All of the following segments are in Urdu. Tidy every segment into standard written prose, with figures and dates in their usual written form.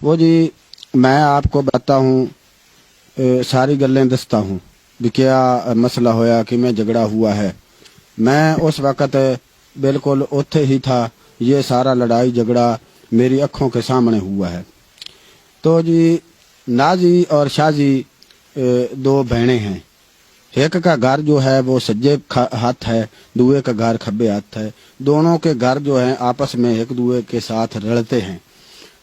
وہ جی میں آپ کو بتاتا ہوں، ساری گلیں دستا ہوں بھی کیا مسئلہ ہویا کہ میں جھگڑا ہوا ہے۔ میں اس وقت بالکل اوتھے ہی تھا، یہ سارا لڑائی جھگڑا میری آنکھوں کے سامنے ہوا ہے۔ تو جی نازی اور شازی دو بہنیں ہیں، ایک کا گھر جو ہے وہ سجے ہاتھ ہے، دوے کا گھر کھبے ہاتھ ہے۔ دونوں کے گھر جو ہیں آپس میں ایک دوے کے ساتھ رلتے ہیں۔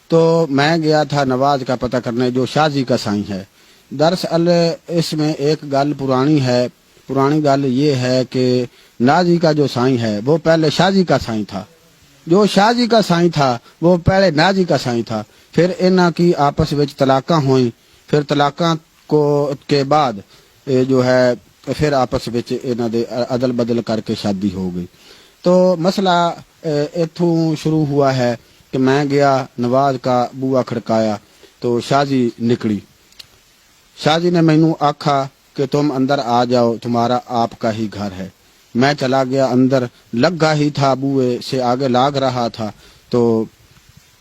تو میں گیا تھا نواز کا پتہ کرنے جو شازی کا سائیں ہے۔ دراصل اس میں ایک گل پرانی ہے، پرانی گل یہ ہے کہ نازی کا جو سائیں ہے وہ پہلے شازی کا سائیں تھا، جو شازی کا سائیں تھا وہ پہلے نازی کا سائیں تھا۔ پھر انہاں کی آپس وچ طلاقاں ہوئیں، پھر طلاقاں کو کے بعد جو ہے پھر آپس وچ انہاں دے عدل بدل کر کے شادی ہو گئی۔ تو مسئلہ اتھوں شروع ہوا ہے کہ میں گیا نواز کا بوا کھڑکایا تو شازی نکلی۔ شازی نے مینوں آکھا کہ تم اندر آ جاؤ، تمہارا آپ کا ہی گھر ہے۔ میں چلا گیا اندر، لگا ہی تھا بوئے سے آگے لاگ رہا تھا تو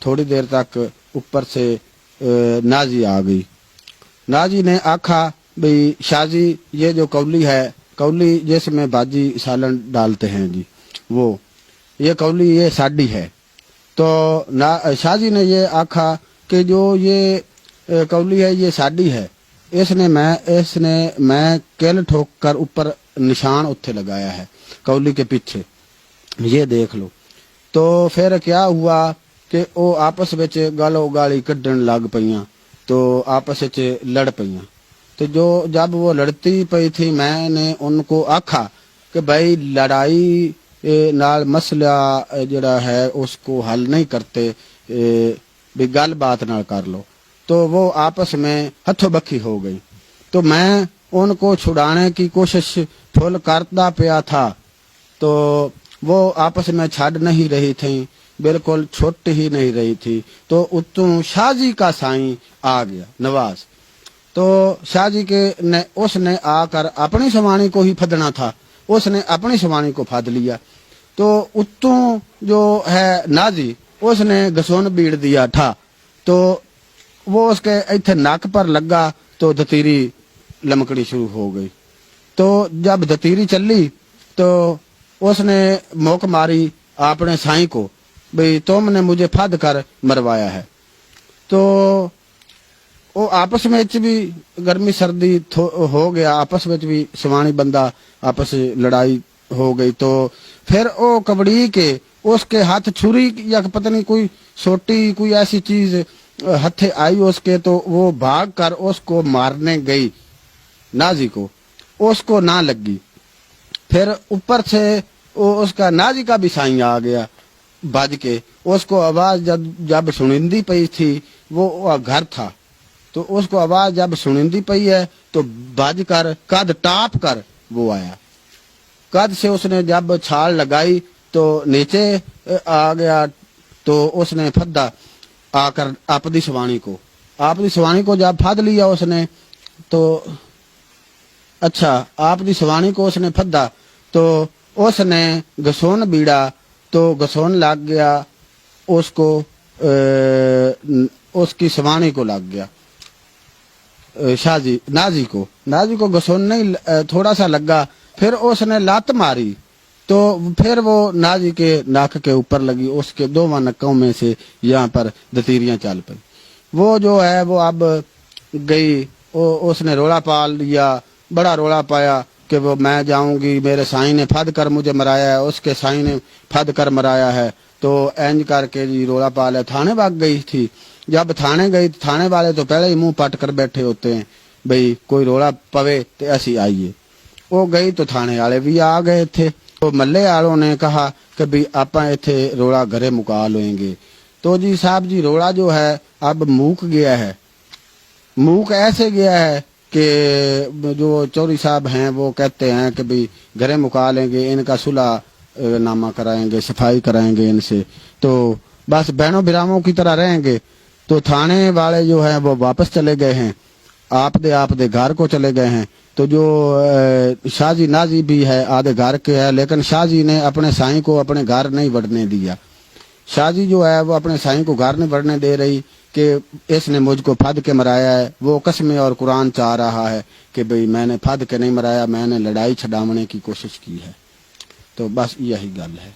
تھوڑی دیر تک اوپر سے نازی آ گئی۔ نازی نے آکھا بھئی شازی یہ جو کولی ہے، کولی جس میں باجی سالن ڈالتے ہیں جی، وہ یہ کولی یہ ساڈی ہے۔ تو شازی نے یہ آکھا کہ جو یہ کولی ہے یہ ساڈی ہے، اس نے میں کل ٹھوک کر اوپر نشان اتھے لگایا ہے کولی کے پیچھے، یہ دیکھ لو۔ تو پھر کیا ہوا کہ وہ آپس وچ گالو گالی کڈن لگ پئیاں، تو آپس وچ لڑ پئیاں۔ تو جب وہ لڑتی پئی تھی میں نے ان کو آکھا کہ بھائی لڑائی نال مسئلہ جڑا ہے اس کو حل نہیں کرتے، بھی گل بات نہ کر لو۔ تو وہ آپس میں ہتھوں بکھی ہو گئی۔ تو میں ان کو چھڑانے کی کوشش پھل کرتا پیا تھا تو وہ آپس میں چھڑ نہیں رہی تھیں، بالکل چھٹ ہی نہیں رہی تھی۔ تو اتوں شازی کا سائیں آ گیا نواز، تو شازی کے اس نے آ کر اپنی سوانی کو ہی پھدنا تھا، اس نے اپنی سوانی کو پھد لیا۔ تو اتوں جو ہے نازی اس نے گسون بیڑ دیا تھا، تو وہ اس کے ایتھے ناک پر لگا تو دتیری لمکڑی شروع ہو گئی۔ تو جب دتیری چلی تو اس نے موک ماری اپنے سائیں کو بھئی تم نے مجھے پھد کر مروایا ہے۔ تو وہ آپس میں بھی گرمی سردی ہو گیا، آپس میں بھی سوانی بندہ آپس لڑائی ہو گئی۔ تو پھر وہ کبڑی کے اس کے ہاتھ چھری یا پتہ نہیں کوئی سوٹی کوئی ایسی چیز ہتھے آئی اس کے، تو وہ بھاگ کر اس کو مارنے گئی نازی کو، اس کو نہ لگی۔ پھر اوپر سے اس کا نازی کا بھی سائیں آ گیا بج کے، اس کو آواز جب سنندی پئی تھی، وہ گھر تھا تو اس کو آواز جب سنندی پئی ہے تو بج کر قد ٹاپ کر وہ آیا۔ قد سے اس نے جب چھال لگائی تو نیچے آ گیا، تو اس نے پھدا آ کر آپ دی سوانی کو جب پھد لیا اس نے، تو اچھا آپ دی سوانی کو اس نے پھدا تو اس نے گسون بیڑا تو گسون لگ گیا اس کو، اس کی سوانی کو لگ گیا، نازی کو گسون نہیں تھوڑا سا لگا۔ پھر اس نے لات ماری تو پھر وہ نازی کے ناک کے اوپر لگی، اس کے دونوں نکوں میں سے یہاں پر دتیریاں چل پئی۔ وہ جو ہے وہ اب گئی، اس نے رولا پال لیا، بڑا رولا پایا کہ وہ میں جاؤں گی، میرے سائیں نے پھد کر مجھے مرایا ہے، اس کے سائیں نے پھد کر مرایا ہے۔ تو اینج کر کے جی رولا پالا، تھانے بھاگ گئی تھی۔ جب تھانے گئی تھانے والے تو پہلے ہی منہ پٹ کر بیٹھے ہوتے ہیں بھئی کوئی رولا پوے تو ایسی آئیے۔ وہ گئی تو تھانے والے بھی آ گئے تھے، تو محلے والوں نے کہا کہ بھئی آپاں ایتھے رولا گھرے مکا لیں گے۔ تو جی صاحب جی رولا جو ہے اب موک گیا ہے، موک ایسے گیا ہے کہ جو چوری صاحب ہیں وہ کہتے ہیں کہ بھئی گھرے مکا لیں گے، ان کا صلح نامہ کرائیں گے، صفائی کرائیں گے ان سے، تو بس بہنوں براموں کی طرح رہیں گے۔ تو تھانے والے جو ہیں وہ واپس چلے گئے ہیں، آپ دے گھر کو چلے گئے ہیں۔ تو جو شازی نازی بھی ہے آدھے گھر کے ہے، لیکن شازی نے اپنے سائیں کو اپنے گھر نہیں بڑھنے دیا۔ شازی جو ہے وہ اپنے سائیں کو گھر نہیں بڑھنے دے رہی، کہ اس نے مجھ کو پھد کے مرایا ہے، وہ قسمیں اور قرآن چاہ رہا ہے کہ بھئی میں نے پھد کے نہیں مرایا، میں نے لڑائی چھڈاونے کی کوشش کی ہے. تو بس یہی گل ہے.